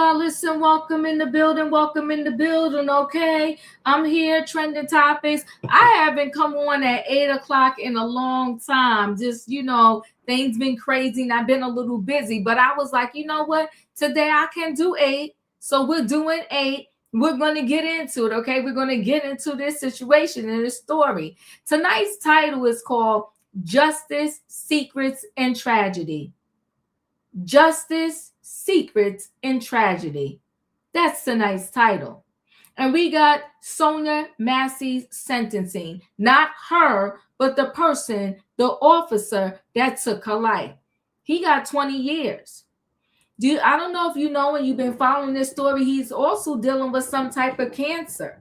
y'all. Listen, welcome in the building. Welcome in the building. Okay, I'm here. Trending topics. I haven't come on at 8 o'clock in a long time. Just things been crazy and I've been a little busy. But I was like, you know what? Today I can do 8, so we're doing 8. We're going to get into it. Okay, we're going to get into this situation and this story. Tonight's title is called "Justice, Secrets, and Tragedy." Justice, Secrets, and Tragedy. That's tonight's title. And we got Sonya Massey's sentencing. Not her, but the person, the officer that took her life. He got 20 years. I don't know if you know and you've been following this story. He's also dealing with some type of cancer.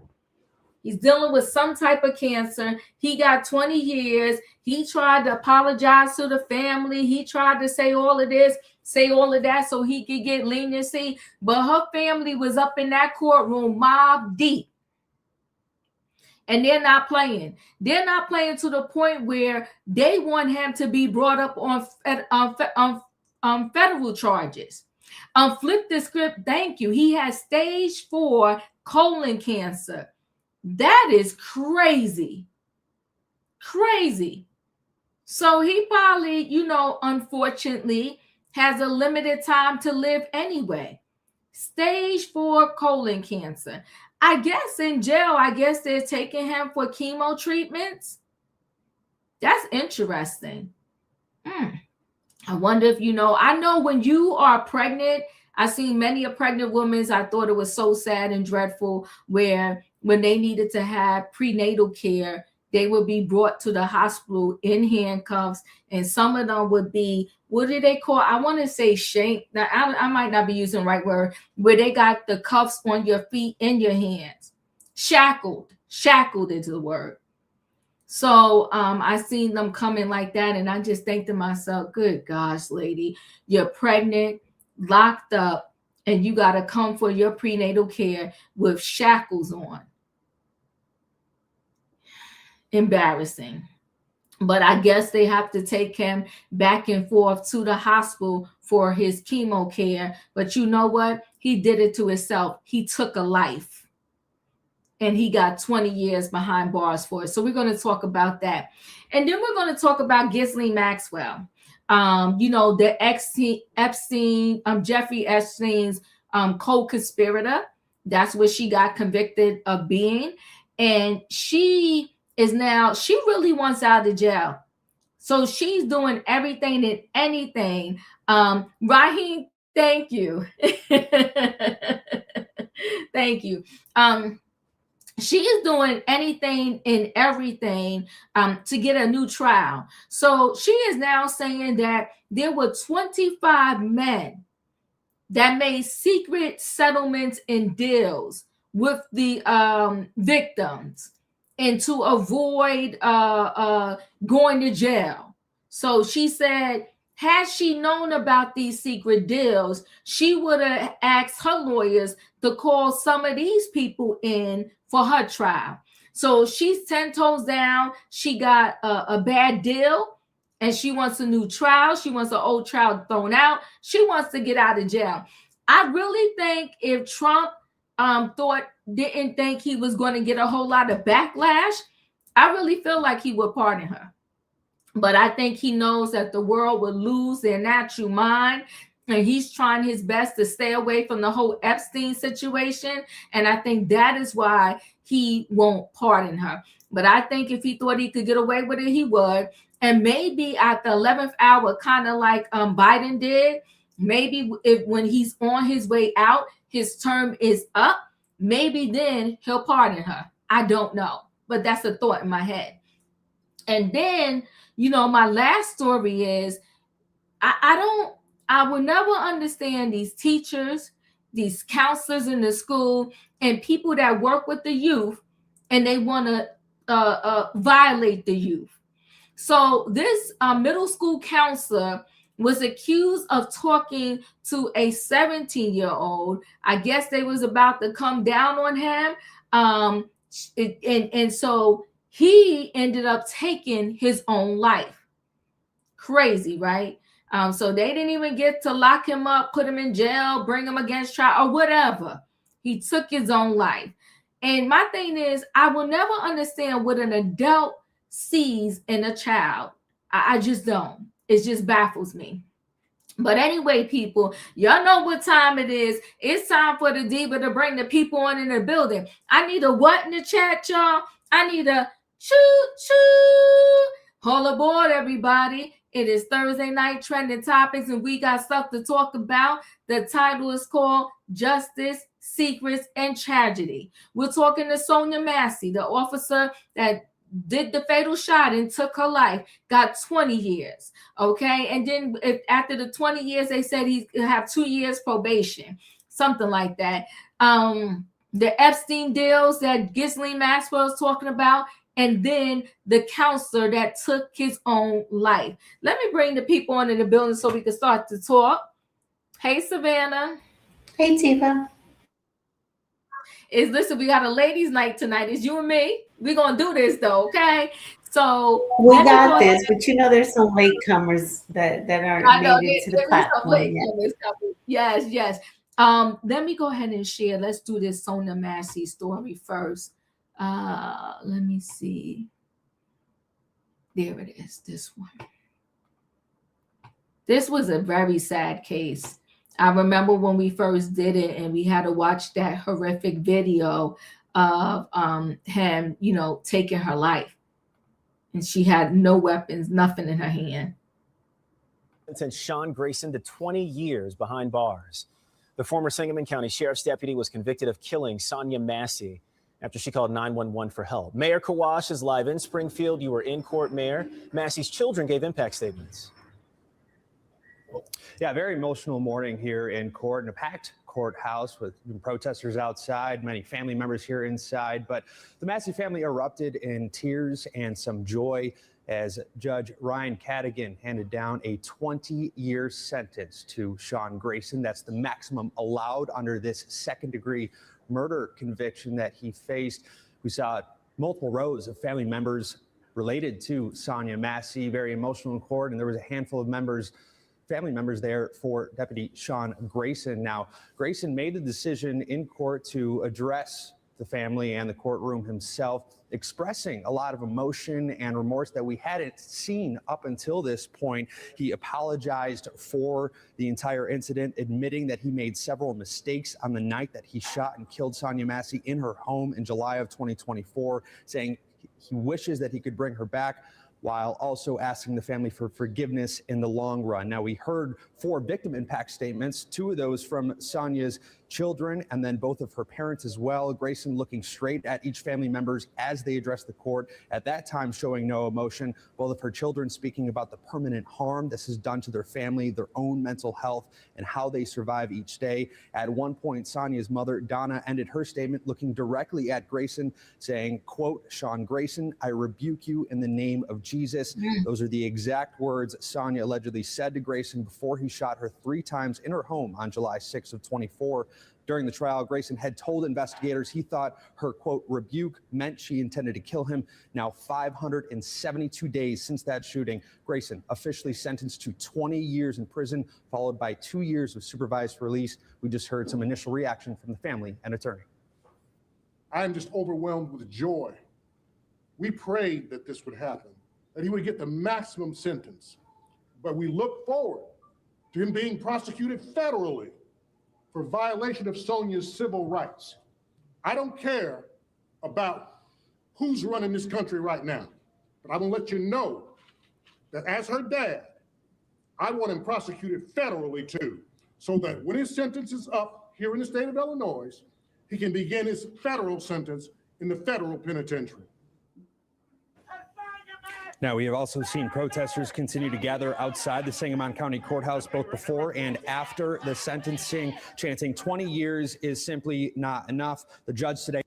He's dealing with some type of cancer. He got 20 years. He tried to apologize to the family. He tried to say all of this, say all of that so he could get leniency. But her family was up in that courtroom mob deep. And they're not playing. They're not playing to the point where they want him to be brought up on federal charges. Flip the script. Thank you. He has stage 4 colon cancer. That is crazy. Crazy. So he probably, unfortunately, has a limited time to live anyway. Stage 4 colon cancer. I guess in jail, they're taking him for chemo treatments. That's interesting. I wonder if I know when you are pregnant, I've seen many a pregnant women. I thought it was so sad and dreadful where when they needed to have prenatal care, they would be brought to the hospital in handcuffs, and some of them would be, what do they call? I want to say shank. Now, I might not be using the right word, where they got the cuffs on your feet and your hands. Shackled is the word. So I seen them coming like that, and I just think to myself, good gosh, lady, you're pregnant, locked up, and you got to come for your prenatal care with shackles on. Embarrassing. But I guess they have to take him back and forth to the hospital for his chemo care. But you know what? He did it to himself. He took a life. And he got 20 years behind bars for it. So we're going to talk about that. And then we're going to talk about Ghislaine Maxwell. The Epstein, Jeffrey Epstein's co-conspirator. That's what she got convicted of being. And she really wants out of jail. So she's doing everything and anything. Raheem, thank you. Thank you. She is doing anything and everything to get a new trial. So she is now saying that there were 25 men that made secret settlements and deals with the victims and to avoid going to jail. So she said, had she known about these secret deals, she would have asked her lawyers to call some of these people in for her trial. So she's 10 toes down. She got a bad deal and she wants a new trial. She wants an old trial thrown out. She wants to get out of jail. I really think if Trump didn't think he was going to get a whole lot of backlash, I really feel like he would pardon her. But I think he knows that the world will lose their natural mind. And he's trying his best to stay away from the whole Epstein situation. And I think that is why he won't pardon her. But I think if he thought he could get away with it, he would. And maybe at the 11th hour, kind of like Biden did, maybe when he's on his way out, his term is up, maybe then he'll pardon her. I don't know. But that's a thought in my head. And then, my last story is, I will never understand these teachers, these counselors in the school, and people that work with the youth, and they want to violate the youth. So this middle school counselor was accused of talking to a 17-year-old. I guess they was about to come down on him. And so he ended up taking his own life. Crazy, right? So they didn't even get to lock him up, put him in jail, bring him against trial or whatever. He took his own life. And my thing is, I will never understand what an adult sees in a child. I just don't. It just baffles me. But anyway, people, y'all know what time it is. It's time for the diva to bring the people on in the building. I need a what in the chat, y'all? I need a choo-choo. Hold aboard, everybody. It is Thursday night trending topics, and we got stuff to talk about. The title is called Justice, Secrets, and Tragedy. We're talking to Sonya Massey, the officer that did the fatal shot and took her life, got 20 years. Okay. And then after the 20 years, they said he'd have 2 years probation, something like that. The Epstein deals that Ghislaine Maxwell is talking about, and then the counselor that took his own life. Let me bring the people on in the building so we can start to talk. Hey, Savannah. Hey, Tifa. Listen, we got a ladies' night tonight. It's you and me. We're going to do this, though, okay? So we got this, but you know there's some latecomers that aren't made it to the platform yet. Yes. Let me go ahead and share. Let's do this Sonia Massey story first. Let me see. There it is, this one. This was a very sad case. I remember when we first did it and we had to watch that horrific video of him, taking her life. And she had no weapons, nothing in her hand. Sent Sean Grayson to 20 years behind bars. The former Sangamon County Sheriff's deputy was convicted of killing Sonya Massey after she called 911 for help. Mayor Kawash is live in Springfield. You were in court, Mayor. Massey's children gave impact statements. Yeah, very emotional morning here in court, in a packed courthouse with protesters outside, many family members here inside. But the Massey family erupted in tears and some joy as Judge Ryan Cadigan handed down a 20-year sentence to Sean Grayson. That's the maximum allowed under this second-degree murder conviction that he faced. We saw multiple rows of family members related to Sonya Massey, very emotional in court, and there was a handful of family members there for Deputy Sean Grayson. Now, Grayson made the decision in court to address the family and the courtroom himself, expressing a lot of emotion and remorse that we hadn't seen up until this point. He apologized for the entire incident, admitting that he made several mistakes on the night that he shot and killed Sonya Massey in her home in July of 2024, saying he wishes that he could bring her back, while also asking the family for forgiveness in the long run. Now, we heard 4 victim impact statements, 2 of those from Sonya's children and then both of her parents as well. Grayson looking straight at each family members as they addressed the court, at that time showing no emotion. Both of her children speaking about the permanent harm this has done to their family, their own mental health, and how they survive each day. At one point, Sonya's mother, Donna, ended her statement looking directly at Grayson, saying, quote, "Sean Grayson, I rebuke you in the name of Jesus." Those are the exact words Sonya allegedly said to Grayson before he shot her 3 times in her home on July 6th of 24. During the trial, Grayson had told investigators he thought her, quote, rebuke meant she intended to kill him. Now, 572 days since that shooting, Grayson officially sentenced to 20 years in prison, followed by 2 years of supervised release. We just heard some initial reaction from the family and attorney. I am just overwhelmed with joy. We prayed that this would happen, that he would get the maximum sentence, but we look forward to him being prosecuted federally for violation of Sonya's civil rights. I don't care about who's running this country right now, but I will let you know that as her dad, I want him prosecuted federally too, so that when his sentence is up here in the state of Illinois, he can begin his federal sentence in the federal penitentiary. Now, we have also seen protesters continue to gather outside the Sangamon County Courthouse both before and after the sentencing, chanting 20 years is simply not enough. The judge today.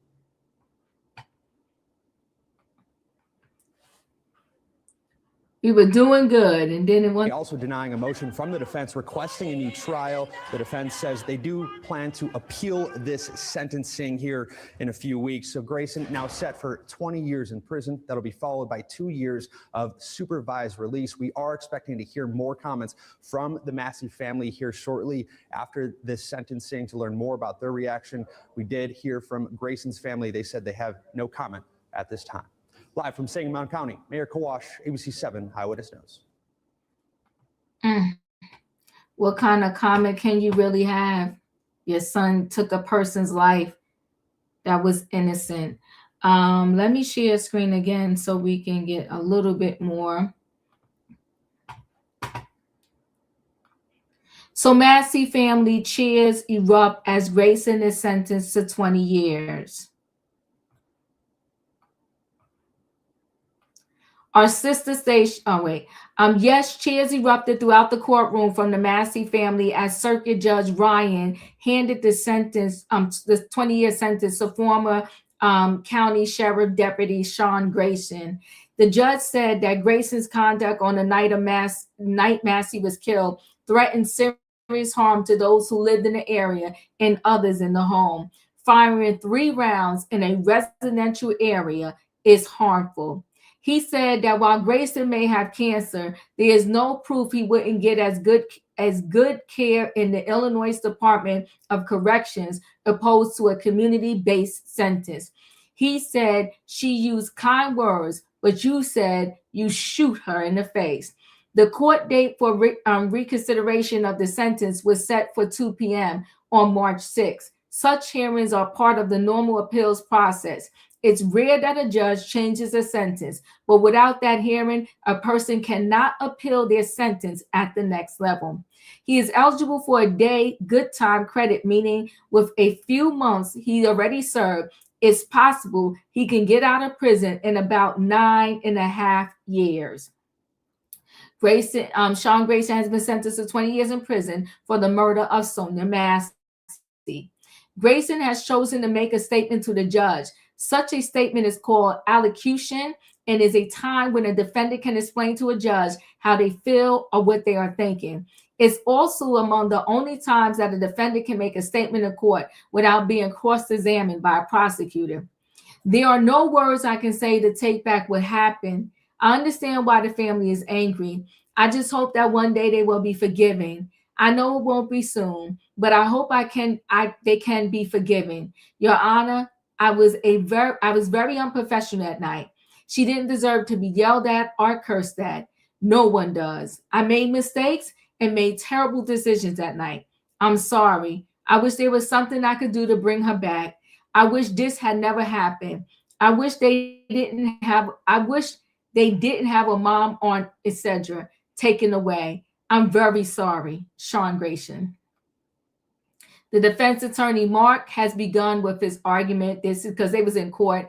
We were doing good, and then it went. Also denying a motion from the defense requesting a new trial. The defense says they do plan to appeal this sentencing here in a few weeks. So Grayson now set for 20 years in prison. That'll be followed by 2 years of supervised release. We are expecting to hear more comments from the Massey family here shortly after this sentencing to learn more about their reaction. We did hear from Grayson's family. They said they have no comment at this time. Live from Sangamon County, Mayor Kawash, ABC7 Eyewitness News. What kind of comment can you really have? Your son took a person's life that was innocent. Let me share screen again so we can get a little bit more. So Massey family cheers erupt as Grayson is sentenced to 20 years. Our sister station, yes, cheers erupted throughout the courtroom from the Massey family as Circuit Judge Ryan handed the sentence, the 20-year sentence to former County Sheriff Deputy Sean Grayson. The judge said that Grayson's conduct on the night Massey was killed threatened serious harm to those who lived in the area and others in the home. Firing 3 rounds in a residential area is harmful. He said that while Grayson may have cancer, there is no proof he wouldn't get as good care in the Illinois Department of Corrections opposed to a community-based sentence. He said she used kind words, but you said you shoot her in the face. The court date for reconsideration of the sentence was set for 2 p.m. on March 6. Such hearings are part of the normal appeals process. It's rare that a judge changes a sentence, but without that hearing, a person cannot appeal their sentence at the next level. He is eligible for a day good time credit, meaning with a few months he already served, it's possible he can get out of prison in about 9.5 years. Sean Grayson has been sentenced to 20 years in prison for the murder of Sonya Massey. Grayson has chosen to make a statement to the judge. Such a statement is called allocution and is a time when a defendant can explain to a judge how they feel or what they are thinking. It's also among the only times that a defendant can make a statement in court without being cross-examined by a prosecutor. There are no words I can say to take back what happened. I understand why the family is angry. I just hope that one day they will be forgiving. I know it won't be soon, but I hope they can be forgiven. Your Honor, I was very unprofessional that night. She didn't deserve to be yelled at or cursed at. No one does. I made mistakes and made terrible decisions that night. I'm sorry. I wish there was something I could do to bring her back. I wish this had never happened. I wish they didn't have a mom on, etc. taken away. I'm very sorry, Sean Grayson. The defense attorney, Mark, has begun with his argument. This is because they was in court.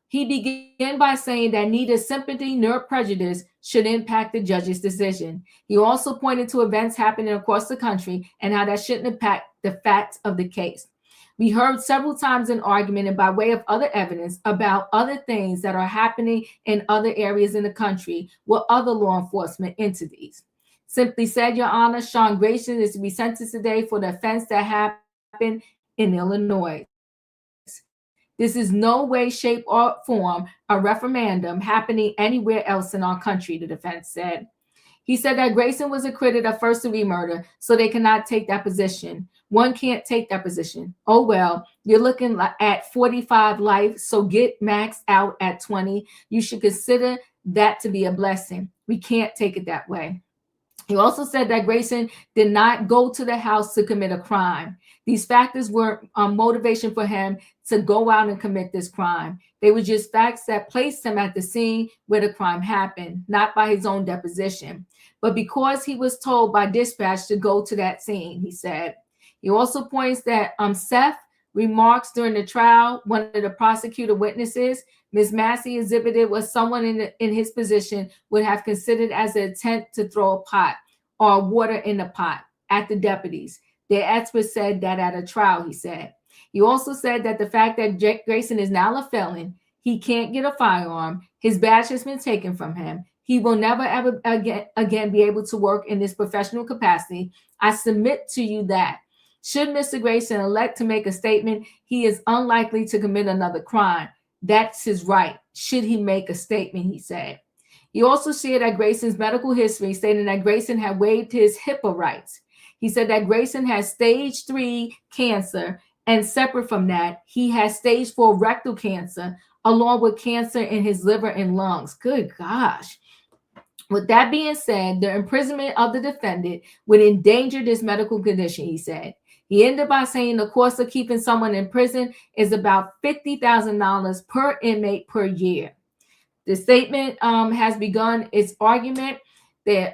He began by saying that neither sympathy nor prejudice should impact the judge's decision. He also pointed to events happening across the country and how that shouldn't impact the facts of the case. We heard several times in argument and by way of other evidence about other things that are happening in other areas in the country with other law enforcement entities. Simply said, Your Honor, Sean Grayson is to be sentenced today for the offense that happened in Illinois. This is no way, shape, or form a referendum happening anywhere else in our country, the defense said. He said that Grayson was acquitted of first-degree murder, so they cannot take that position. One can't take that position. Oh, well, you're looking at 45 life, so get maxed out at 20. You should consider that to be a blessing. We can't take it that way. He also said that Grayson did not go to the house to commit a crime. These factors were motivation for him to go out and commit this crime. They were just facts that placed him at the scene where the crime happened, not by his own deposition, but because he was told by dispatch to go to that scene, he said. He also points that Seth remarks during the trial, one of the prosecutor witnesses, Ms. Massey exhibited what someone in his position would have considered as an attempt to throw a pot or water in the pot at the deputies. The expert said that at a trial, he said. He also said that the fact that Grayson is now a felon, He can't get a firearm. His badge has been taken from him. He will never, ever again be able to work in this professional capacity. I submit to you that should Mr. Grayson elect to make a statement, he is unlikely to commit another crime. That's his right. Should he make a statement, he said. He also shared that Grayson's medical history, stating that Grayson had waived his HIPAA rights. He said that Grayson has stage 3 cancer, and separate from that, he has stage 4 rectal cancer, along with cancer in his liver and lungs. Good gosh. With that being said, the imprisonment of the defendant would endanger this medical condition, he said. He ended by saying the cost of keeping someone in prison is about $50,000 per inmate per year. The statement has begun its argument that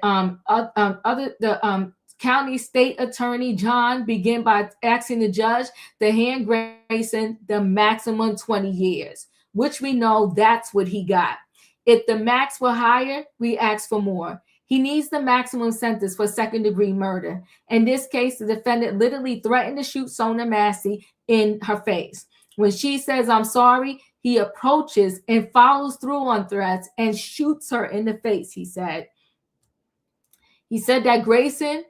county state attorney John began by asking the judge to hand Grayson the maximum 20 years, which we know that's what he got. If the max were higher, we ask for more. He needs the maximum sentence for second-degree murder. In this case, the defendant literally threatened to shoot Sonia Massey in her face. When she says, "I'm sorry," he approaches and follows through on threats and shoots her in the face, he said. He said that Grayson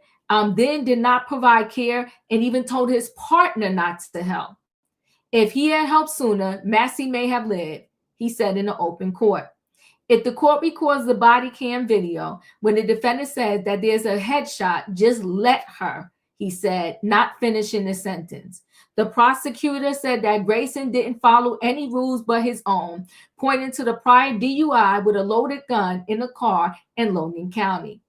then did not provide care and even told his partner not to help. If he had helped sooner, Massey may have lived, he said in the open court. If the court records the body cam video, when the defendant says that there's a headshot, just let her, he said, not finishing the sentence. The prosecutor said that Grayson didn't follow any rules but his own, pointing to the prior DUI with a loaded gun in a car in Logan County.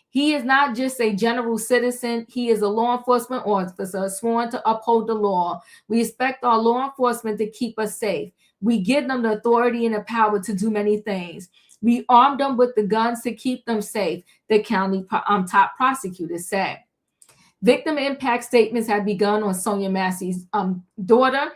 He is not just a general citizen. He is a law enforcement officer sworn to uphold the law. We expect our law enforcement to keep us safe. We give them the authority and the power to do many things. We armed them with the guns to keep them safe, the county top prosecutor said. Victim impact statements have begun on Sonya Massey's daughter,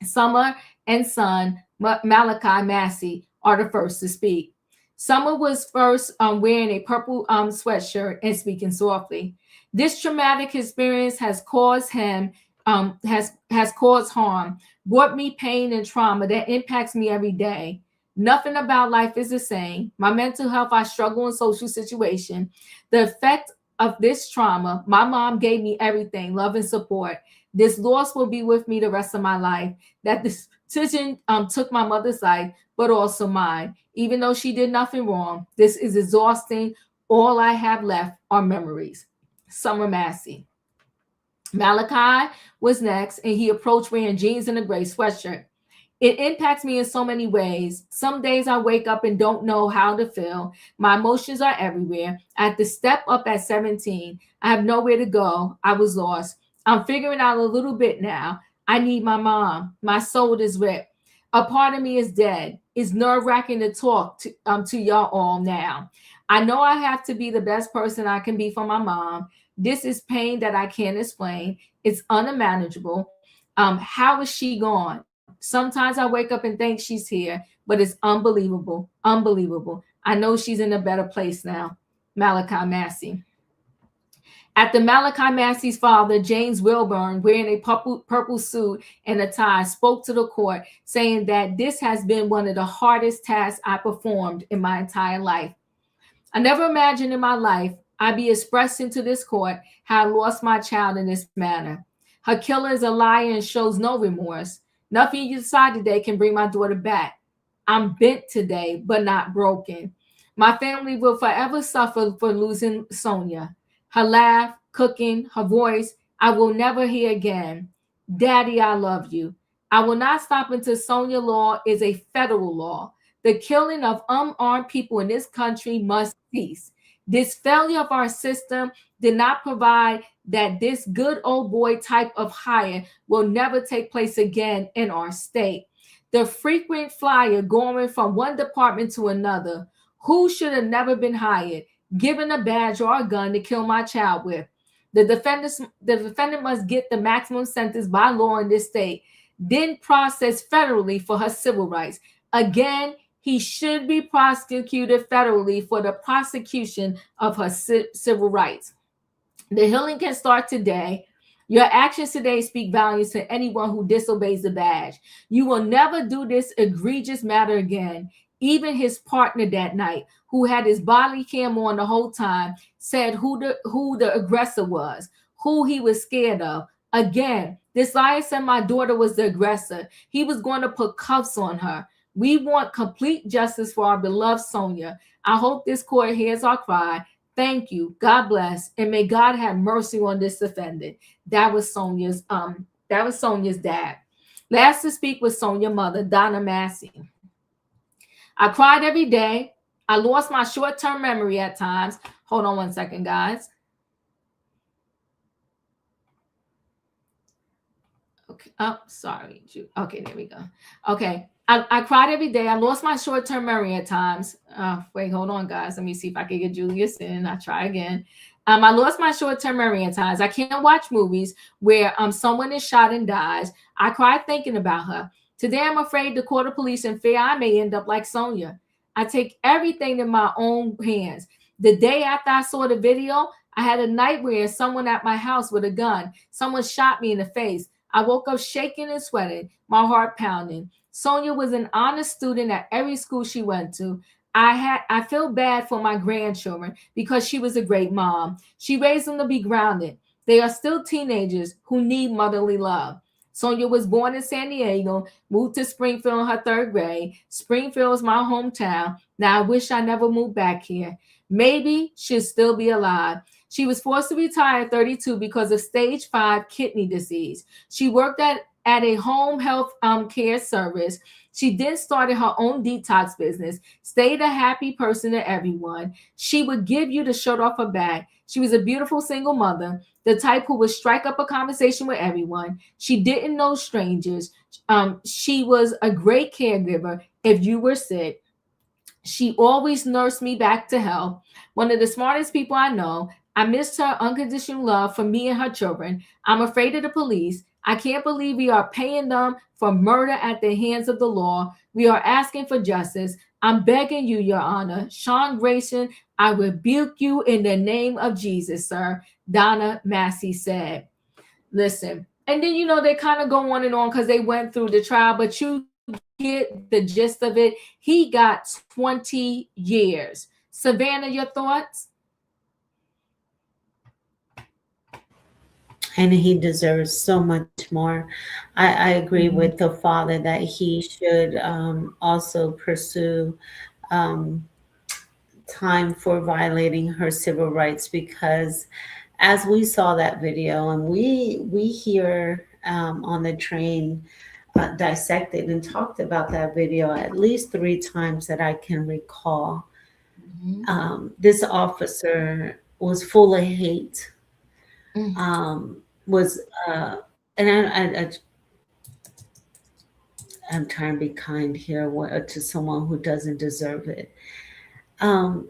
Summer, and son, Malachi Massey, are the first to speak. Summer was first wearing a purple sweatshirt and speaking softly. This traumatic experience has caused him, has caused harm, brought me pain and trauma that impacts me every day. Nothing about life is the same. My mental health, I struggle in social situation. The effect of this trauma, my mom gave me everything, love and support. This loss will be with me the rest of my life. That decision took my mother's life, but also mine. Even though she did nothing wrong, this is exhausting. All I have left are memories. Summer Massey. Malachi was next, and he approached wearing jeans and a gray sweatshirt. It impacts me in so many ways. Some days I wake up and don't know how to feel. My emotions are everywhere. I had to step up at 17. I have nowhere to go. I was lost. I'm figuring out a little bit now. I need my mom. My soul is ripped. A part of me is dead. It's nerve-wracking to talk to y'all all now. I know I have to be the best person I can be for my mom. This is pain that I can't explain. It's unmanageable. How is she gone? Sometimes I wake up and think she's here, but it's unbelievable, unbelievable. I know she's in a better place now. Malachi Massey. After Malachi Massey's father, James Wilburn, wearing a purple suit and a tie, spoke to the court, saying that this has been one of the hardest tasks I performed in my entire life. I never imagined in my life I'd be expressing to this court how I lost my child in this manner. Her killer is a liar and shows no remorse. Nothing you decide today can bring my daughter back. I'm bent today, but not broken. My family will forever suffer for losing Sonya. Her laugh, cooking, her voice, I will never hear again. Daddy, I love you. I will not stop until Sonya law is a federal law. The killing of unarmed people in this country must cease. This failure of our system did not provide that this good old boy type of hire will never take place again in our state. The frequent flyer going from one department to another, who should have never been hired, given a badge or a gun to kill my child with. The defendant must get the maximum sentence by law in this state, then processed federally for her civil rights. Again, he should be prosecuted federally for the prosecution of her civil rights. The healing can start today. Your actions today speak volumes to anyone who disobeys the badge. You will never do this egregious matter again. Even his partner that night, who had his body cam on the whole time, said who the aggressor was, who he was scared of. Again, this liar said my daughter was the aggressor. He was going to put cuffs on her. We want complete justice for our beloved Sonia. I hope this court hears our cry. Thank you. God bless. And may God have mercy on this defendant. That was Sonia's dad. Last to speak was Sonia's mother, Sonya Massey. I cried every day. I lost my short-term memory at times. Hold on one second, guys. Okay. Oh, sorry. Okay, there we go. Okay. I cried every day. I lost my short-term memory at times. Wait, hold on, guys. Let me see if I can get Julius in. I'll try again. I lost my short-term memory at times. I can't watch movies where someone is shot and dies. I cried thinking about her. Today, I'm afraid to call the police and fear I may end up like Sonia. I take everything in my own hands. The day after I saw the video, I had a nightmare of someone at my house with a gun. Someone shot me in the face. I woke up shaking and sweating, my heart pounding. Sonia was an honest student at every school she went to. I feel bad for my grandchildren because she was a great mom. She raised them to be grounded. They are still teenagers who need motherly love. Sonia was born in San Diego, moved to Springfield in her 3rd grade. Springfield is my hometown. Now I wish I never moved back here. Maybe she'll still be alive. She was forced to retire at 32 because of stage 5 kidney disease. She worked at a home health care service. She then started her own detox business, stayed a happy person to everyone. She would give you the shirt off her back. She was a beautiful single mother, the type who would strike up a conversation with everyone. She didn't know strangers. She was a great caregiver if you were sick. She always nursed me back to health. One of the smartest people I know. I missed her unconditional love for me and her children. I'm afraid of the police. I can't believe we are paying them for murder at the hands of the law. We are asking for justice. I'm begging you, Your Honor. Sean Grayson, I rebuke you in the name of Jesus, sir. Sonia Massey said. Listen, and then, they kind of go on and on because they went through the trial, but you get the gist of it. He got 20 years. Savannah, your thoughts? And he deserves so much more. I agree with the father that he should also pursue time for violating her civil rights, because as we saw that video and we hear on the train dissected and talked about that video at least 3 times that I can recall. This officer was full of hate. And I'm trying to be kind here to someone who doesn't deserve it. And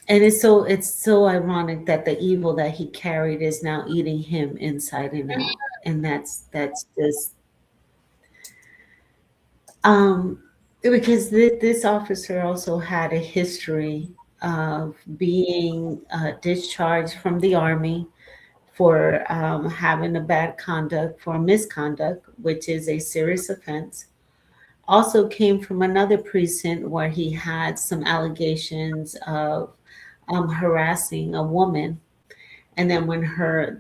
it's so ironic that the evil that he carried is now eating him inside and out. And that's just because this officer also had a history of being discharged from the Army for having a bad conduct, for misconduct, which is a serious offense. Also came from another precinct where he had some allegations of harassing a woman. And then when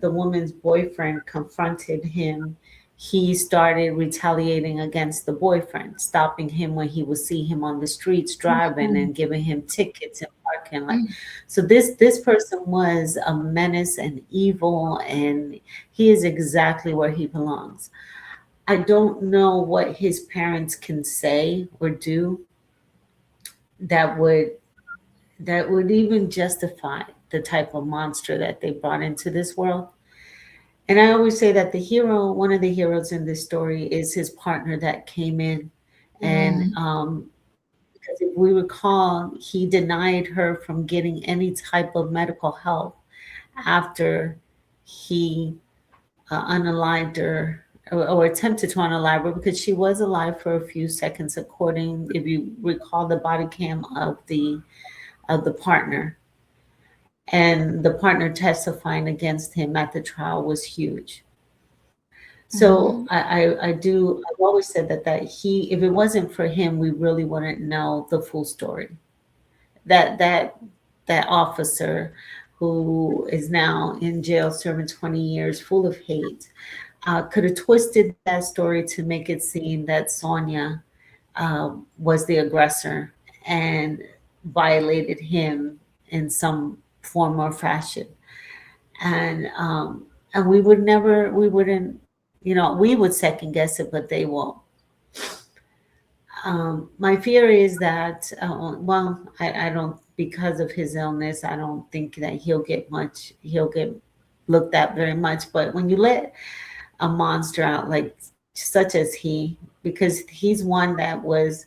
the woman's boyfriend confronted him, he started retaliating against the boyfriend, stopping him when he would see him on the streets driving and giving him tickets and parking. So this person was a menace and evil, and he is exactly where he belongs. I don't know what his parents can say or do that would even justify the type of monster that they brought into this world. And I always say that one of the heroes in this story is his partner that came in. And because if we recall, he denied her from getting any type of medical help after he unalived her or attempted to unalive her, because she was alive for a few seconds, if you recall the body cam of the partner. and the partner testifying against him at the trial was huge. So Mhm. I've always said that if it wasn't for him, we really wouldn't know the full story. That officer who is now in jail serving 20 years, full of hate, could have twisted that story to make it seem that Sonia was the aggressor and violated him in some form or fashion. And we wouldn't, we would second guess it, but they won't. My fear is that, well, I don't, because of his illness, I don't think that he'll get looked at very much. But when you let a monster out, like such as because he's one that was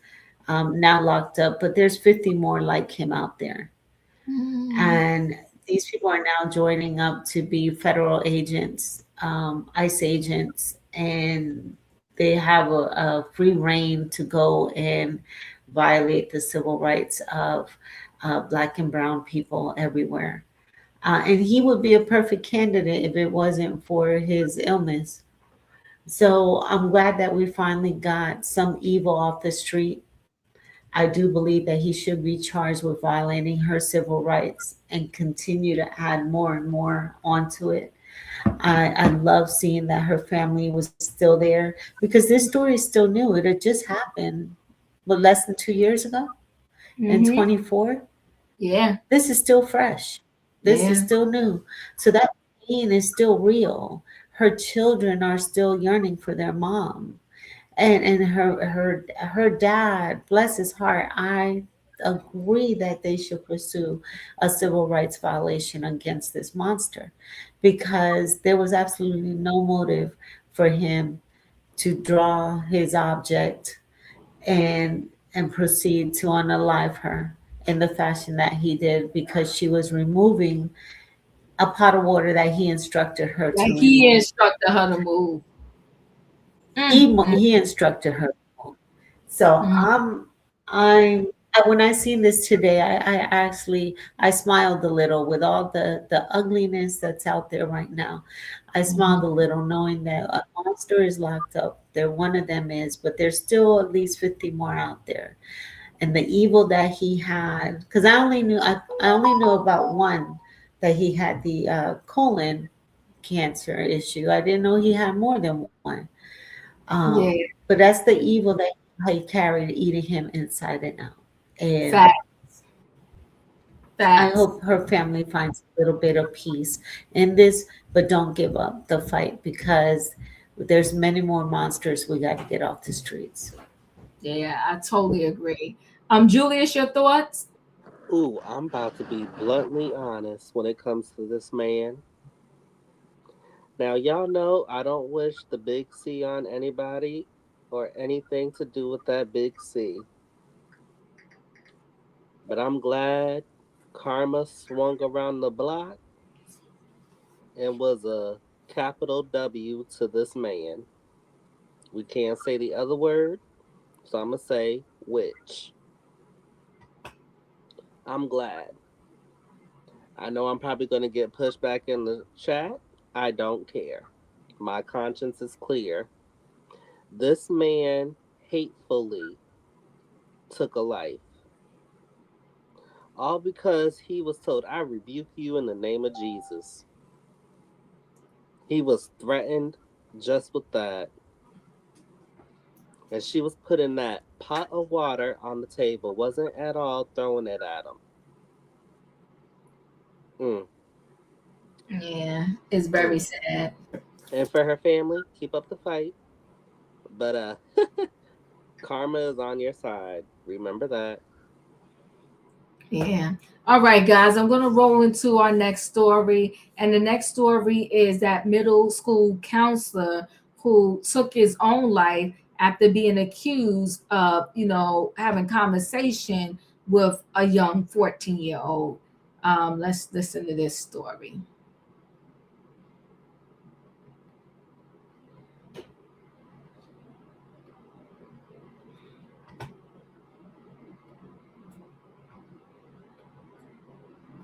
now locked up, but there's 50 more like him out there. Mhm. And these people are now joining up to be federal agents, ICE agents, and they have a free reign to go and violate the civil rights of Black and Brown people everywhere. And he would be a perfect candidate if it wasn't for his illness. So I'm glad that we finally got some evil off the street. I do believe that he should be charged with violating her civil rights and continue to add more and more onto it. I love seeing that her family was still there because this story is still new. It had just happened, but less than 2 years ago in Mhm. 24. Yeah. This is still fresh. This is Yeah. still new. So that pain is still real. Her children are still yearning for their mom. And her dad, bless his heart, I agree that they should pursue a civil rights violation against this monster because there was absolutely no motive for him to draw his object and proceed to unalive her in the fashion that he did because she was removing a pot of water that he instructed her Like to he remove. instructed her to move. Mm. He instructed her. So Mm. when I seen this today, I smiled a little with all the ugliness that's out there right now. I smiled Mhm. a little knowing that a monster is locked up. There one of them is, but there's still at least 50 more out there. And the evil that he had, because I only knew about one, that he had the colon cancer issue. I didn't know he had more than one. Yeah. But that's the evil that he carried, eating him inside and out. And Fact. I Facts. hope her family finds a little bit of peace in this, but don't give up the fight because there's many more monsters we got to get off the streets. Yeah, I totally agree. Julius, your thoughts? Ooh, I'm about to be bluntly honest when it comes to this man. Now, y'all know I don't wish the big C on anybody or anything to do with that big C, but I'm glad karma swung around the block and was a capital W to this man. We can't say the other word, so I'm gonna say which. I'm glad. I know I'm probably gonna get pushed back in the chat. I don't care. My conscience is clear. This man hatefully took a life, all because he was told, I rebuke you in the name of Jesus. He was threatened just with that. And she was putting that pot of water on the table, wasn't at all throwing it at him. Mm, Yeah, it's very mm. sad. And for her family, keep up the fight. But karma is on your side. Remember that. Yeah. All right, guys, I'm going to roll into our next story. And the next story is that middle school counselor who took his own life after being accused of, having conversation with a young 14-year-old. Let's listen to this story.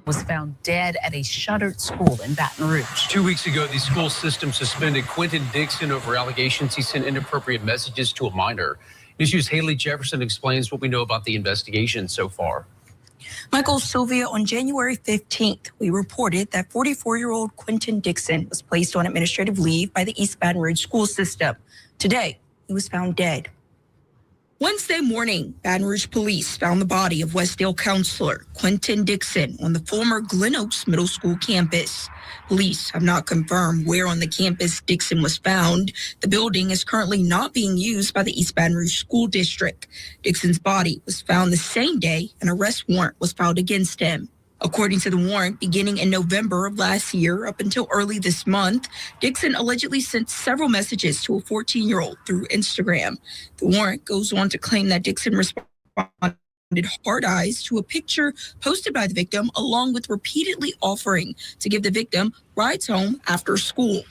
was found dead at a shuttered school in Baton Rouge. 2 weeks ago, the school system suspended Quentin Dixon over allegations he sent inappropriate messages to a minor. News's Haley Jefferson explains what we know about the investigation so far. Michael, Sylvia, on January 15th, we reported that 44-year-old Quentin Dixon was placed on administrative leave by the East Baton Rouge school system. Today, he was found dead. Wednesday morning, Baton Rouge police found the body of Westdale counselor Quentin Dixon on the former Glen Oaks Middle School campus. Police have not confirmed where on the campus Dixon was found. The building is currently not being used by the East Baton Rouge School District. Dixon's body was found the same day an arrest warrant was filed against him. According to the warrant, beginning in November of last year up until early this month, Dixon allegedly sent several messages to a 14-year-old through Instagram. The warrant goes on to claim that Dixon responded hard eyes to a picture posted by the victim, along with repeatedly offering to give the victim rides home after school.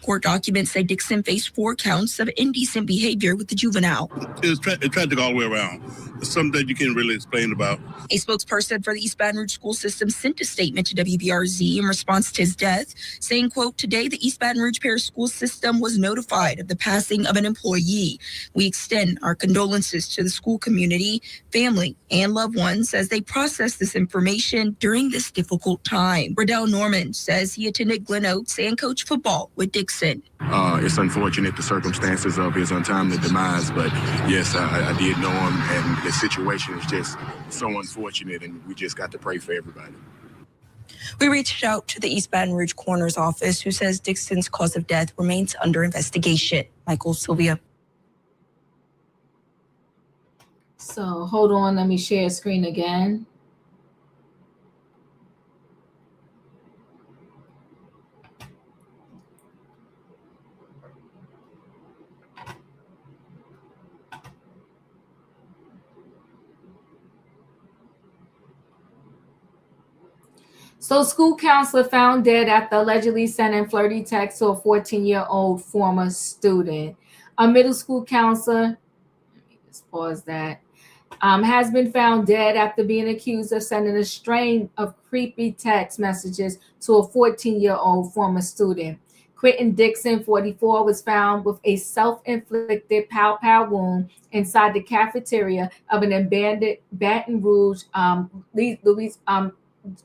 Court documents say Dixon faced 4 counts of indecent behavior with the juvenile. It was tragic all the way around. It's something that you can't really explain about. A spokesperson for the East Baton Rouge school system sent a statement to WBRZ in response to his death, saying, quote, "Today, the East Baton Rouge Parish School System was notified of the passing of an employee. We extend our condolences to the school community, family, and loved ones as they process this information during this difficult time." Riddell Norman says he attended Glen Oaks and coached football with Dixon. It's unfortunate, the circumstances of his untimely demise, but yes, I did know him, and the situation is just so unfortunate, and we just got to pray for everybody. We reached out to the East Baton Rouge coroner's office, who says Dixon's cause of death remains under investigation. Michael, Sylvia. So hold on, let me share screen again. So school counselor found dead after allegedly sending flirty texts to a 14-year-old former student. A middle school counselor, let me just pause that, has been found dead after being accused of sending a string of creepy text messages to a 14-year-old former student. Quentin Dixon, 44, was found with a self-inflicted pow-pow wound inside the cafeteria of an abandoned Baton Rouge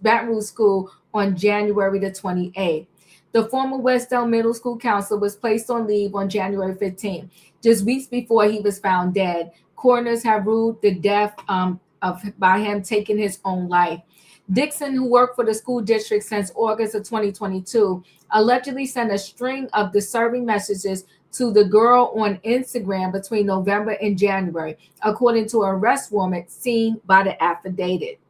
Baton Rouge school on January the 28th. The former Westdale Middle School counselor was placed on leave on January 15th, just weeks before he was found dead. Coroners have ruled the death by him taking his own life. Dixon, who worked for the school district since August of 2022, allegedly sent a string of disturbing messages to the girl on Instagram between November and January, according to an arrest warrant seen by the affidavit.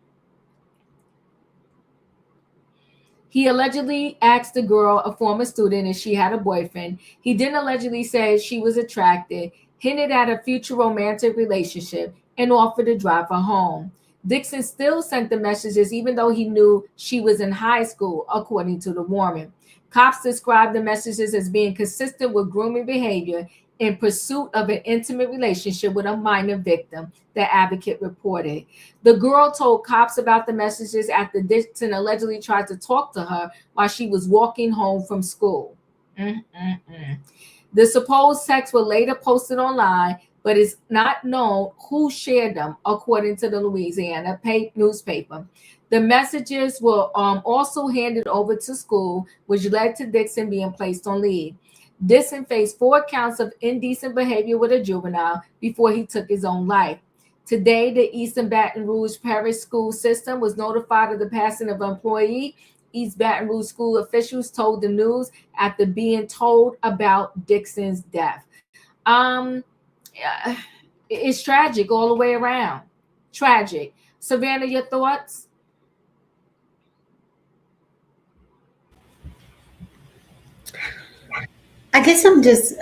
He allegedly asked the girl, a former student, if she had a boyfriend. He then allegedly said she was attracted, hinted at a future romantic relationship, and offered to drive her home. Dixon still sent the messages even though he knew she was in high school, according to the warrant. Cops described the messages as being consistent with grooming behavior in pursuit of an intimate relationship with a minor victim, the advocate reported. The girl told cops about the messages after Dixon allegedly tried to talk to her while she was walking home from school. The supposed texts were later posted online, but it's not known who shared them, according to the Louisiana newspaper. The messages were also handed over to school, which led to Dixon being placed on leave. Dixon faced 4 counts of indecent behavior with a juvenile before he took his own life. Today, the Eastern Baton Rouge Parish School System was notified of the passing of an employee. East Baton Rouge school officials told the news after being told about Dixon's death. It's tragic all the way around. Tragic. Savannah, your thoughts? I guess I'm just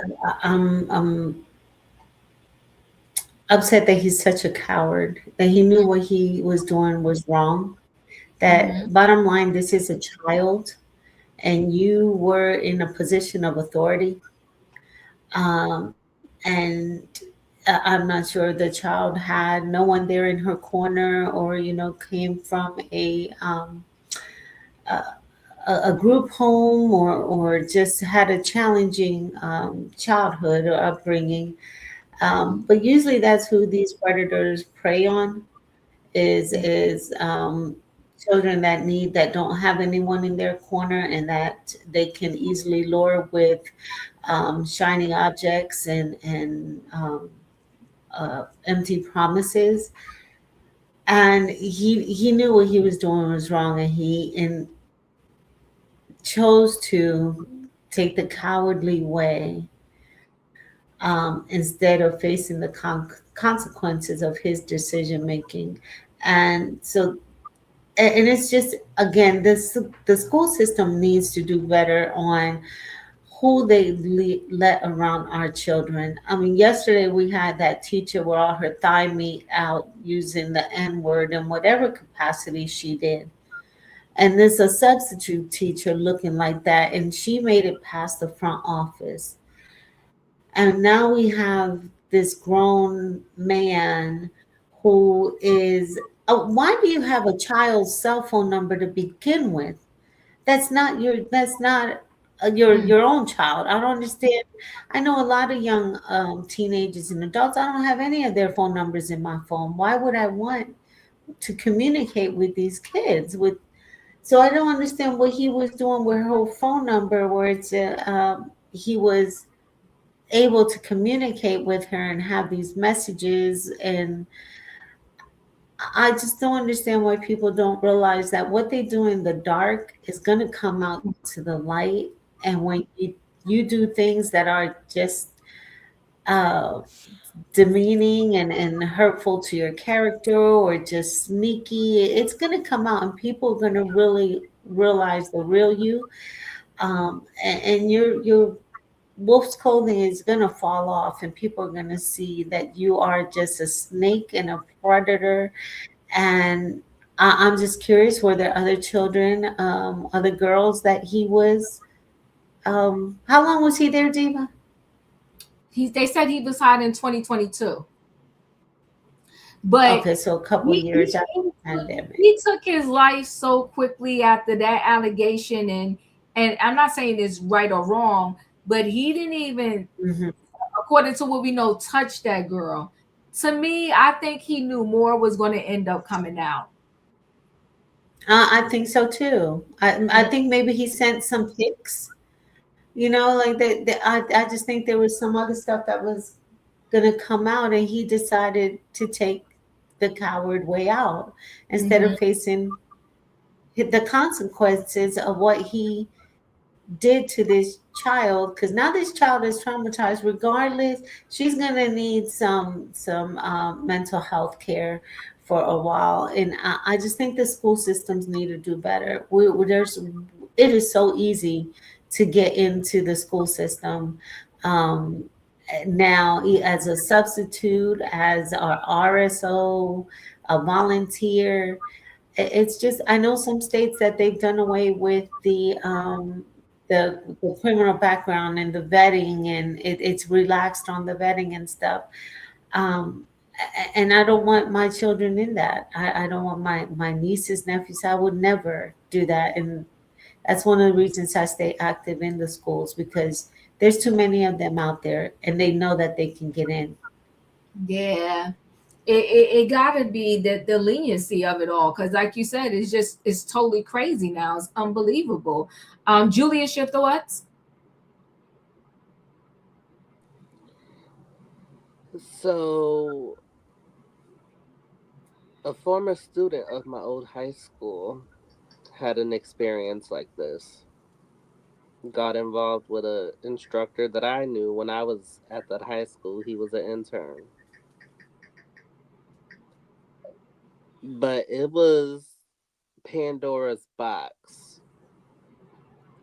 upset that he's such a coward, that he knew what he was doing was wrong. That bottom line, this is a child, and you were in a position of authority. And I'm not sure the child had no one there in her corner, or, came from a a group home or just had a challenging childhood or upbringing. But usually that's who these predators prey on is children that don't have anyone in their corner and that they can easily lure with shiny objects and empty promises. And he knew what he was doing was wrong, and he chose to take the cowardly way instead of facing the consequences of his decision making. And so, and it's just, again, the school system needs to do better on who they let around our children. I mean, yesterday we had that teacher with all her thigh meat out using the N word in whatever capacity she did. And there's a substitute teacher looking like that, and she made it past the front office. And now we have this grown man who is, why do you have a child's cell phone number to begin with? That's not your own child. I don't understand. I know a lot of young teenagers and adults. I don't have any of their phone numbers in my phone. Why would I want to communicate with these kids? So I don't understand what he was doing with her phone number, where he was able to communicate with her and have these messages. And I just don't understand why people don't realize that what they do in the dark is going to come out to the light. And when you do things that are just demeaning and hurtful to your character or just sneaky, it's going to come out and people are going to really realize the real you. And your wolf's clothing is going to fall off and people are going to see that you are just a snake and a predator. And I'm just curious, were there other children, other girls that he was, how long was he there, Diva? They said he was hired in 2022. But okay, so a couple years after the pandemic. He took his life so quickly after that allegation, and I'm not saying it's right or wrong, but he didn't even, according to what we know, touch that girl. To me, I think he knew more was going to end up coming out. I think so too. I think maybe he sent some pics, like that. I just think there was some other stuff that was going to come out, and he decided to take the coward way out instead of facing the consequences of what he did to this child. Because now this child is traumatized. Regardless, she's going to need some mental health care for a while, and I just think the school systems need to do better. It is so easy to get into the school system now as a substitute, as our RSO, a volunteer. It's just, I know some states that they've done away with the criminal background and the vetting, and it's relaxed on the vetting and stuff. And I don't want my children in that. I don't want my nieces, nephews. I would never do that. And that's one of the reasons I stay active in the schools, because there's too many of them out there and they know that they can get in. Yeah. It gotta be the leniency of it all. Cause like you said, it's totally crazy now. It's unbelievable. Julius, your thoughts? So, a former student of my old high school had an experience like this. Got involved with an instructor that I knew when I was at that high school. He was an intern. But it was Pandora's box.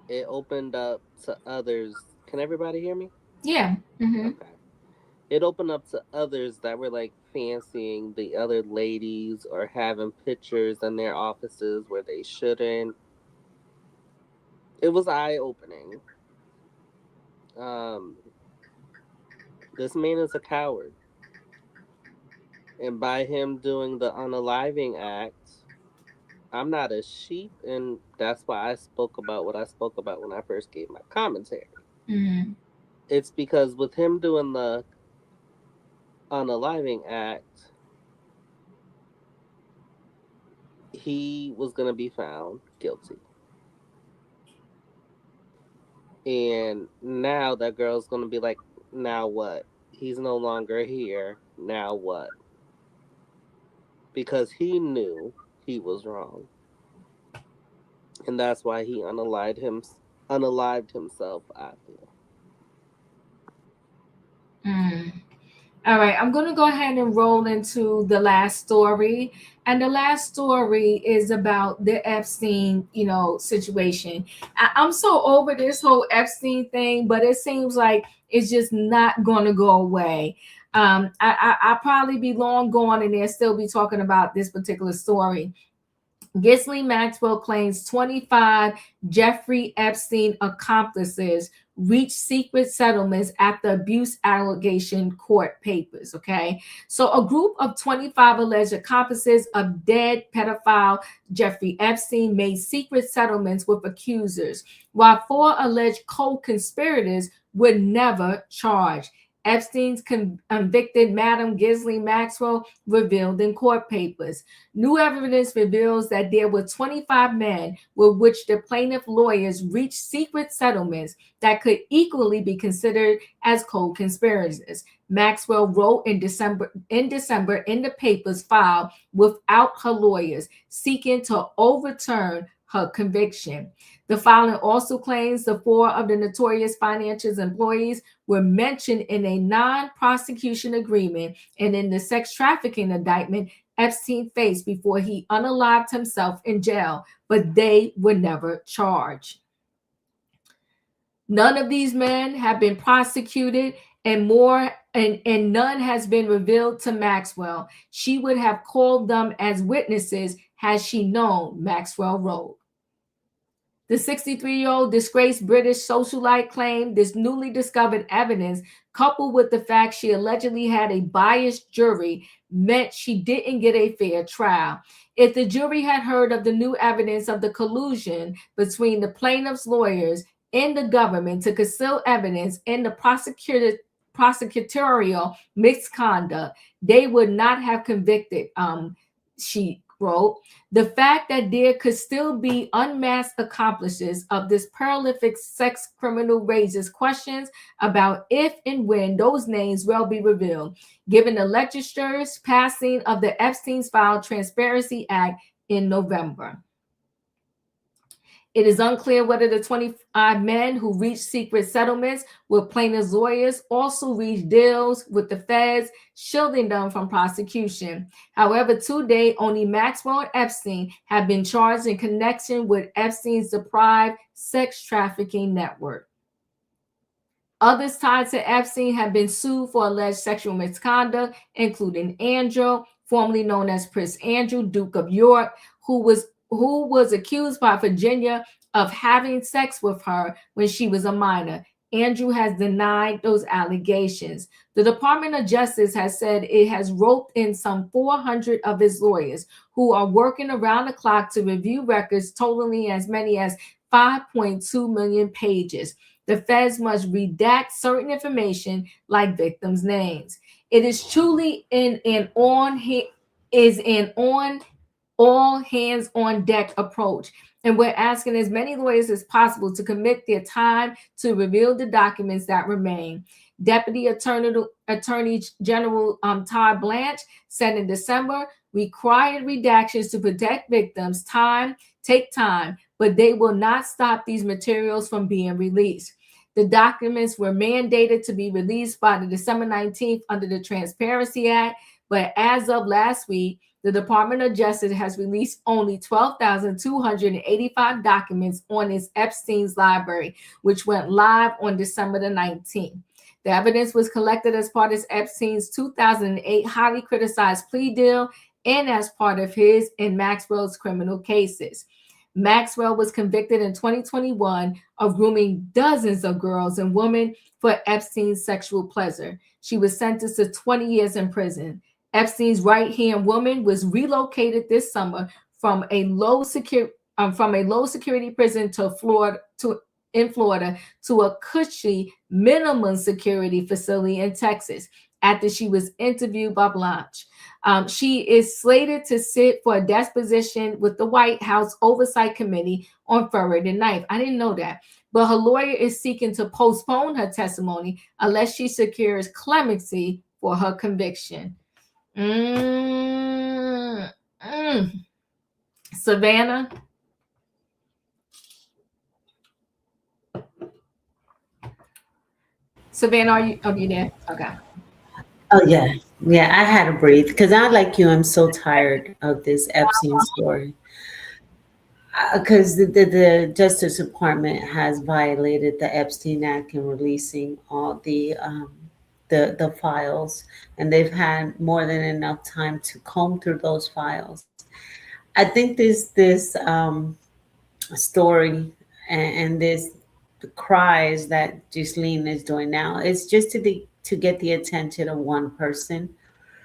It opened up to others. Can everybody hear me? Yeah. Mm-hmm. Okay. It opened up to others that were like fancying the other ladies or having pictures in their offices where they shouldn't. It was eye-opening. This man is a coward. And by him doing the unaliving act, I'm not a sheep, and that's why I spoke about what I spoke about when I first gave my commentary. Mm-hmm. It's because with him doing the unaliving act, he was going to be found guilty. And now that girl's going to be like, now what? He's no longer here. Now what? Because he knew he was wrong. And that's why he unalived himself, I feel. All right, I'm going to go ahead and roll into the last story. And the last story is about the Epstein, situation. I'm so over this whole Epstein thing, but it seems like it's just not going to go away. I'll probably be long gone and they'll still be talking about this particular story. Ghislaine Maxwell claims 25 Jeffrey Epstein accomplices reached secret settlements after abuse allegation court papers. Okay. So a group of 25 alleged accomplices of dead pedophile Jeffrey Epstein made secret settlements with accusers, while 4 alleged co-conspirators were never charged. Epstein's convicted Madam Ghislaine Maxwell revealed in court papers. New evidence reveals that there were 25 men with which the plaintiff lawyers reached secret settlements that could equally be considered as co-conspirators. Maxwell wrote in December in the papers filed without her lawyers, seeking to overturn her conviction. The filing also claims the 4 of the notorious financial employees were mentioned in a non-prosecution agreement and in the sex trafficking indictment Epstein faced before he unalived himself in jail, but they were never charged. None of these men have been prosecuted, and none has been revealed to Maxwell. She would have called them as witnesses had she known, Maxwell wrote. The 63-year-old disgraced British socialite claimed this newly discovered evidence, coupled with the fact she allegedly had a biased jury, meant she didn't get a fair trial. If the jury had heard of the new evidence of the collusion between the plaintiff's lawyers and the government to conceal evidence in the prosecutorial misconduct, they would not have convicted, she wrote. The fact that there could still be unmasked accomplices of this prolific sex criminal raises questions about if and when those names will be revealed, given the legislature's passing of the Epstein's File Transparency Act in November. It is unclear whether the 25 men who reached secret settlements with plaintiffs' lawyers also reached deals with the feds, shielding them from prosecution. However, to date, only Maxwell and Epstein have been charged in connection with Epstein's deprived sex trafficking network. Others tied to Epstein have been sued for alleged sexual misconduct, including Andrew, formerly known as Prince Andrew, Duke of York, who was accused by Virginia of having sex with her when she was a minor. Andrew has denied those allegations. The Department of Justice has said it has roped in some 400 of its lawyers who are working around the clock to review records totaling as many as 5.2 million pages. The feds must redact certain information like victims' names. It is truly an all hands on deck approach. And we're asking as many lawyers as possible to commit their time to reveal the documents that remain. Deputy Attorney General Todd Blanche said in December, required redactions to protect victims take time, but they will not stop these materials from being released. The documents were mandated to be released by the December 19th under the Transparency Act, but as of last week, the Department of Justice has released only 12,285 documents on its Epstein's library, which went live on December the 19th. The evidence was collected as part of Epstein's 2008 highly criticized plea deal and as part of his and Maxwell's criminal cases. Maxwell was convicted in 2021 of grooming dozens of girls and women for Epstein's sexual pleasure. She was sentenced to 20 years in prison. Epstein's right-hand woman was relocated this summer from a low security prison in Florida to a cushy minimum security facility in Texas after she was interviewed by Blanche. She is slated to sit for a deposition with the White House Oversight Committee on February 9th. I didn't know that. But her lawyer is seeking to postpone her testimony unless she secures clemency for her conviction. Savannah? Savannah, are you there? Okay. Oh yeah, yeah. I had to breathe because I, like you, I'm so tired of this Epstein story. Because the Justice Department has violated the Epstein Act in releasing all the files, and they've had more than enough time to comb through those files. I think this story and this cries that Ghislaine is doing now is just to get the attention of one person,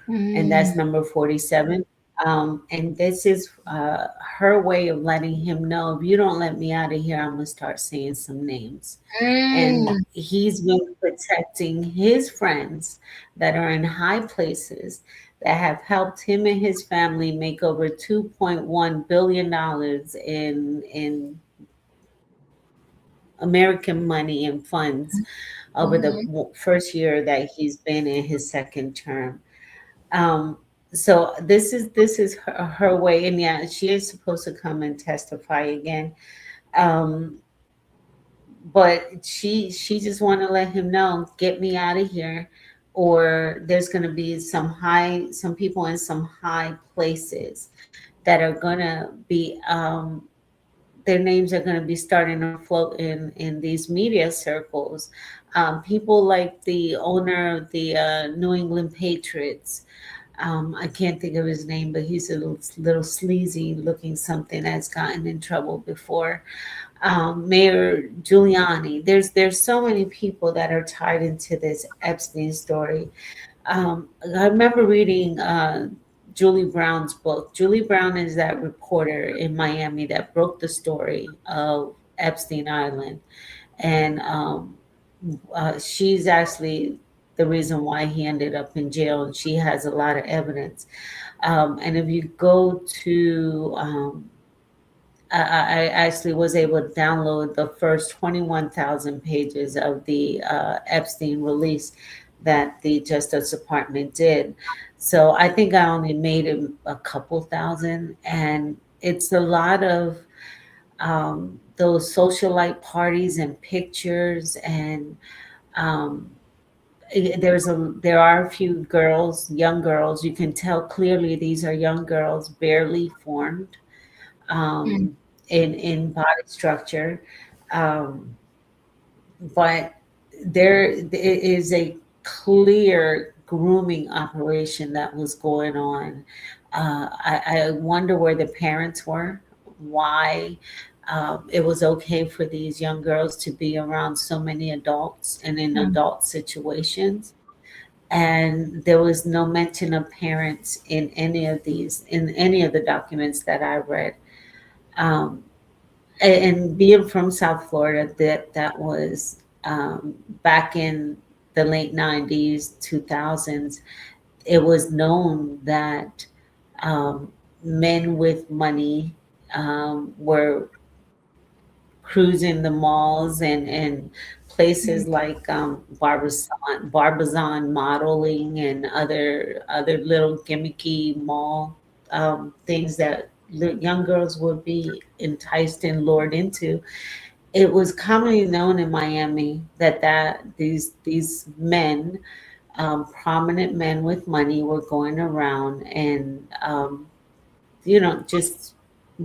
and that's number 47. And this is her way of letting him know, if you don't let me out of here, I'm gonna start saying some names. And he's been protecting his friends that are in high places that have helped him and his family make over $2.1 billion in American money and funds over the first year that he's been in his second term. So this is her way, and yeah, she is supposed to come and testify again. But she just want to let him know, get me out of here, or there's going to be some people in some high places that are going to be their names are going to be starting to float in these media circles. People like the owner of the New England Patriots. I can't think of his name, but he's a little sleazy looking something that's gotten in trouble before. Mayor Giuliani. There's so many people that are tied into this Epstein story. I remember reading Julie Brown's book. Julie Brown is that reporter in Miami that broke the story of Epstein Island. And she's actually the reason why he ended up in jail, and she has a lot of evidence. And if you go to, I actually was able to download the first 21,000 pages of the Epstein release that the Justice Department did. So I think I only made it a couple thousand, and it's a lot of those socialite parties and pictures, and there are a few girls, young girls. You can tell clearly these are young girls, barely formed in body structure, but there is a clear grooming operation that was going on. I wonder where the parents were, why it was okay for these young girls to be around so many adults and in adult situations. And there was no mention of parents in any of the documents that I read. And being from South Florida, that was back in the late 90s, 2000s, it was known that men with money were cruising the malls and places like Barbizon modeling and other little gimmicky mall things that young girls would be enticed and lured into. It was commonly known in Miami that these men, prominent men with money, were going around and just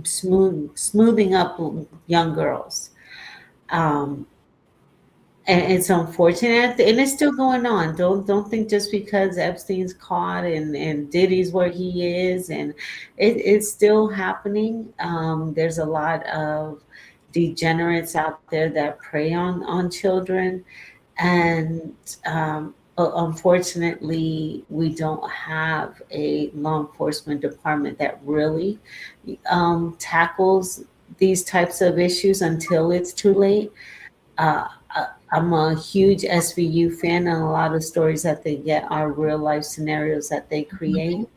smoothing up young girls. And it's unfortunate, and it's still going on. Don't think just because Epstein's caught and Diddy's where he is, and it's still happening. There's a lot of degenerates out there that prey on children, and unfortunately, we don't have a law enforcement department that really tackles these types of issues until it's too late. I'm a huge SVU fan, and a lot of stories that they get are real life scenarios that they create.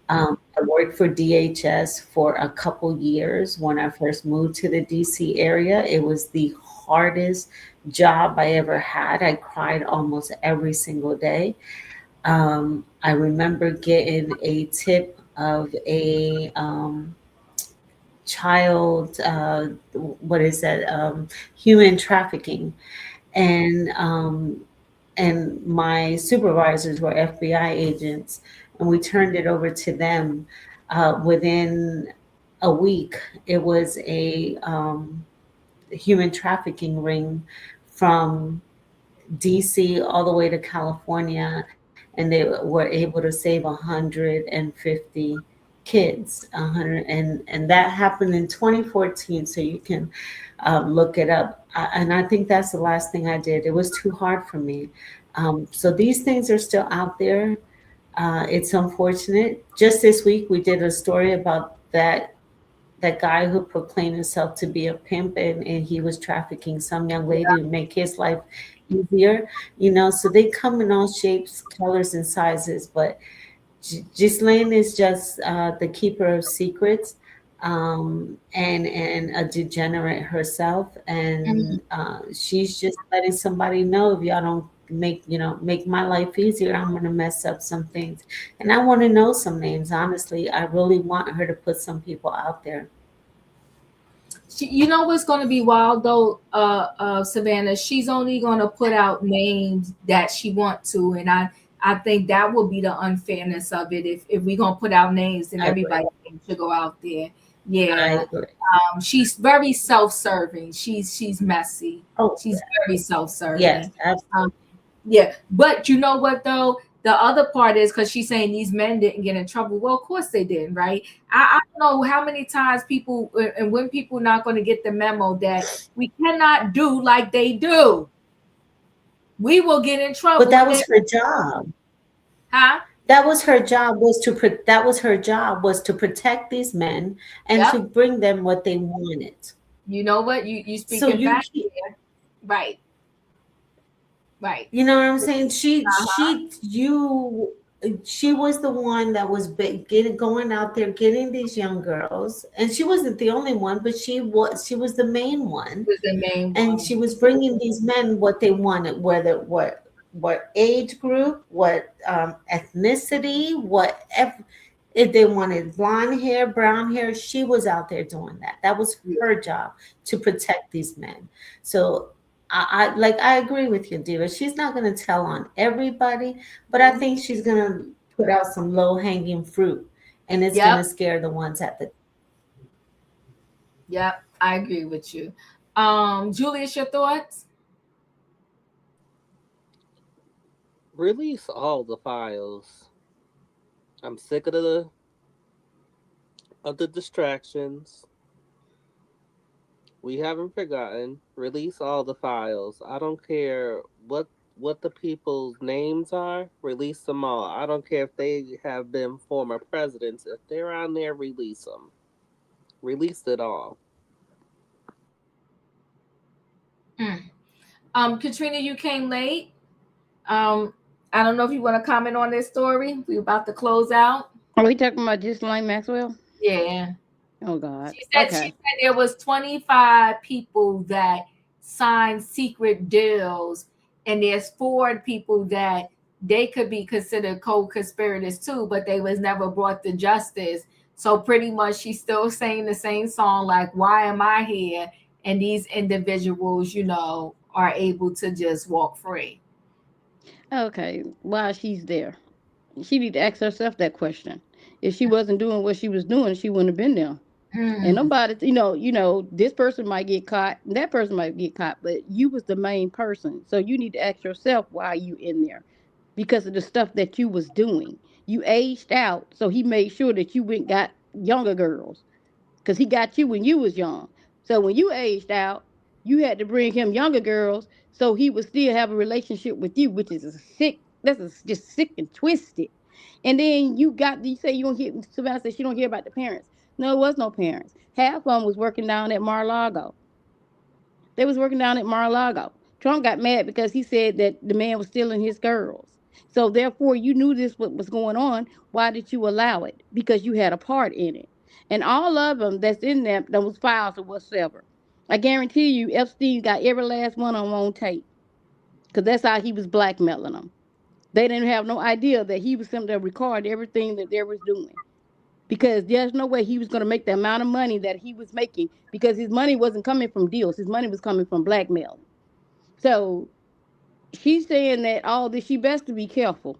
I worked for DHS for a couple years when I first moved to the DC area. It was the hardest job I ever had. I cried almost every single day. I remember getting a tip of a child, what is that, human trafficking. And my supervisors were FBI agents, and we turned it over to them. Within a week, it was a human trafficking ring from DC all the way to California, and they were able to save 150 kids. 100, and that happened in 2014. So you can look it up. And I think that's the last thing I did. It was too hard for me. So these things are still out there. It's unfortunate. Just this week, we did a story about that guy who proclaimed himself to be a pimp, and he was trafficking some young lady to make his life easier. So they come in all shapes, colors, and sizes. But Ghislaine is just the keeper of secrets, and a degenerate herself. And she's just letting somebody know, if y'all don't make my life easier, I'm going to mess up some things. And I want to know some names. Honestly, I really want her to put some people out there. You know what's going to be wild though, Savannah? She's only going to put out names that she wants to, and I think that will be the unfairness of it. If we're going to put out names, then everybody should go out there. Yeah, she's very self-serving. She's messy. She's very self-serving. Yes, absolutely. Yeah, but you know what though? The other part is, because she's saying these men didn't get in trouble. Well, of course they didn't, right? I don't know how many times people, and when people not going to get the memo that we cannot do like they do. We will get in trouble. But that was her job. Huh? That was her job, was to protect these men and to bring them what they wanted. You know what? You speaking back here. Right. Right. You know what I'm saying? She was the one that was going out there getting these young girls, and she wasn't the only one, but she was the main one. And she was bringing these men what they wanted, whether what age group, what ethnicity, whatever. If they wanted blonde hair, brown hair, she was out there doing that. That was her job, to protect these men. So I agree with you, Diva. She's not going to tell on everybody, but I think she's going to put out some low-hanging fruit, and it's going to scare the ones at the. Yep, I agree with you. Julius, your thoughts? Release all the files. I'm sick of the distractions. We haven't forgotten. Release all the files. I don't care what the people's names are. Release them all. I don't care if they have been former presidents. If they're on there, release them. Release it all. Katrina, you came late. I don't know if you want to comment on this story. We're about to close out. Are we talking about Ghislaine Maxwell? Yeah. Oh God. She said there was 25 people that signed secret deals, and there's 4 people that they could be considered co-conspirators too, but they was never brought to justice. So pretty much she's still saying the same song, like, why am I here? And these individuals, are able to just walk free. Okay, while she's there, she need to ask herself that question. If she wasn't doing what she was doing, she wouldn't have been there. And nobody, this person might get caught, that person might get caught, but you was the main person. So you need to ask yourself, why are you in there? Because of the stuff that you was doing. You aged out, so he made sure that you went got younger girls, because he got you when you was young. So when you aged out, you had to bring him younger girls so he would still have a relationship with you, which is a sick That's just sick and twisted. And then you say you don't hear. Savannah said she don't hear about the parents. No, it was no parents. Half of them was working down at Mar-a-Lago. They was working down at Mar-a-Lago. Trump got mad because he said that the man was stealing his girls. So therefore, you knew this what was going on. Why did you allow it? Because you had a part in it. And all of them that's in there, those files or whatsoever, I guarantee you, Epstein got every last one of them on tape. Because that's how he was blackmailing them. They didn't have no idea that he was something that recorded everything that they was doing. Because there's no way he was going to make the amount of money that he was making, because his money wasn't coming from deals. His money was coming from blackmail. So she's saying that all this, she better be careful.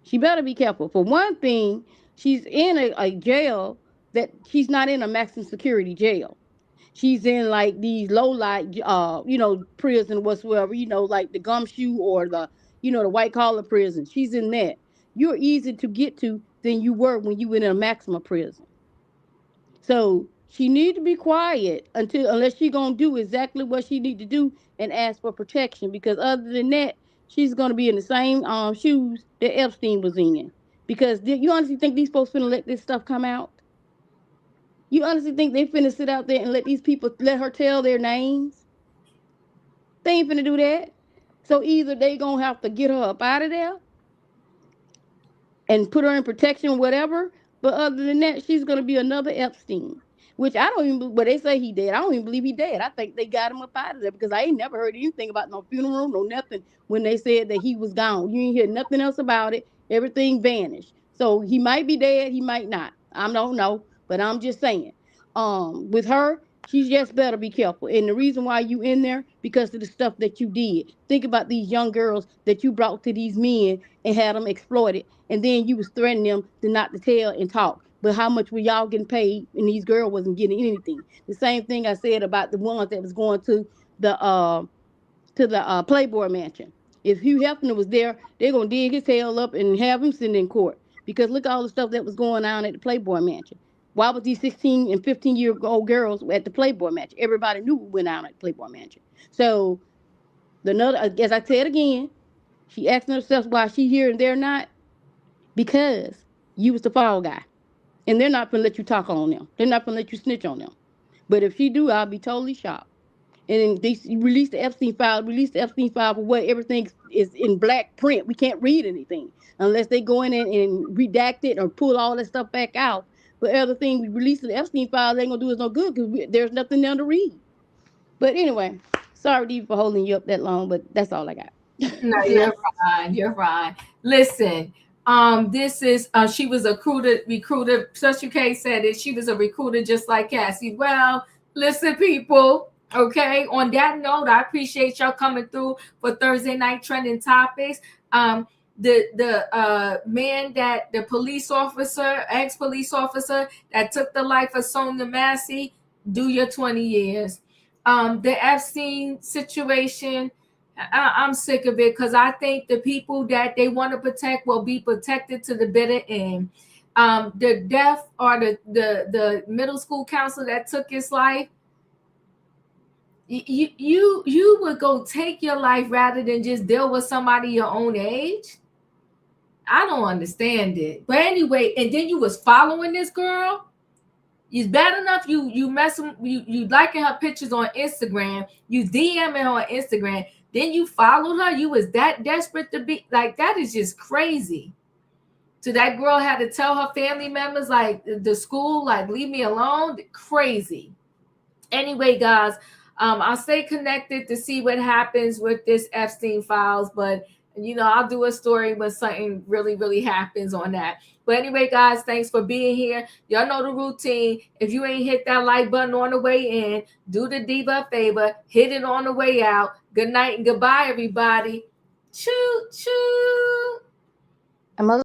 She better be careful. For one thing, she's in a jail that she's not in a maximum security jail. She's in like these low light, prison whatsoever, like the Gumshoe or the white collar prison. She's in that. You're easy to get to than you were when you were in a maximum prison. So she need to be quiet unless she gonna do exactly what she need to do and ask for protection. Because other than that, she's gonna be in the same shoes that Epstein was in. Because you honestly think these folks finna let this stuff come out? You honestly think they finna sit out there and let her tell their names? They ain't finna do that. So either they gonna have to get her up out of there and put her in protection, whatever. But other than that, she's gonna be another Epstein. Which I don't even, but they say he dead. I don't even believe he dead. I think they got him up out of there, because I ain't never heard anything about no funeral, no nothing when they said that he was gone. You ain't hear nothing else about it. Everything vanished. So he might be dead, he might not. I don't know, but I'm just saying. With her, she just better be careful. And the reason why you in there, because of the stuff that you did. Think about these young girls that you brought to these men and had them exploited, and then you was threatening them to not to tell and talk. But how much were y'all getting paid, and these girls wasn't getting anything? The same thing I said about the ones that was going to the Playboy Mansion. If Hugh Hefner was there, they're gonna dig his tail up and have him sitting in court. Because look at all the stuff that was going on at the Playboy Mansion. Why was these 16 and 15-year-old girls at the Playboy Mansion? Everybody knew what went on at the Playboy Mansion. So as I said again, she asking herself why she here and they're not, because you was the fall guy. And they're not going to let you talk on them. They're not going to let you snitch on them. But if she do, I'll be totally shocked. And they release the Epstein file. Release the Epstein file for what? Everything is in black print. We can't read anything unless they go in and redact it or pull all that stuff back out. But other thing, we release the Epstein file, they ain't going to do us no good, because there's nothing there to read. But anyway, sorry, Dee, for holding you up that long, but that's all I got. No, you're fine. You're fine. Listen. This is she was a recruiter. Special K said it. She was a recruiter just like Cassie. Well, listen, people. Okay. On that note, I appreciate y'all coming through for Thursday night trending topics. The man that the police officer, ex-police officer that took the life of Sonia Massey, do your 20 years. The Epstein situation. I'm sick of it, because I think the people that they want to protect will be protected to the bitter end. The death or the middle school counselor that took his life, you would go take your life rather than just deal with somebody your own age. I don't understand it. But anyway, and then you was following this girl. It's bad enough you messing you liking her pictures on Instagram, you DMing her on Instagram. Then you followed her. You was that desperate to be like, that is just crazy. So that girl had to tell her family members, like the school, like, leave me alone. Crazy. Anyway, guys, I'll stay connected to see what happens with this Epstein files, but I'll do a story when something really, really happens on that. But anyway, guys, thanks for being here. Y'all know the routine. If you ain't hit that like button on the way in, do the diva a favor, hit it on the way out. Good night and goodbye, everybody. Choo, choo.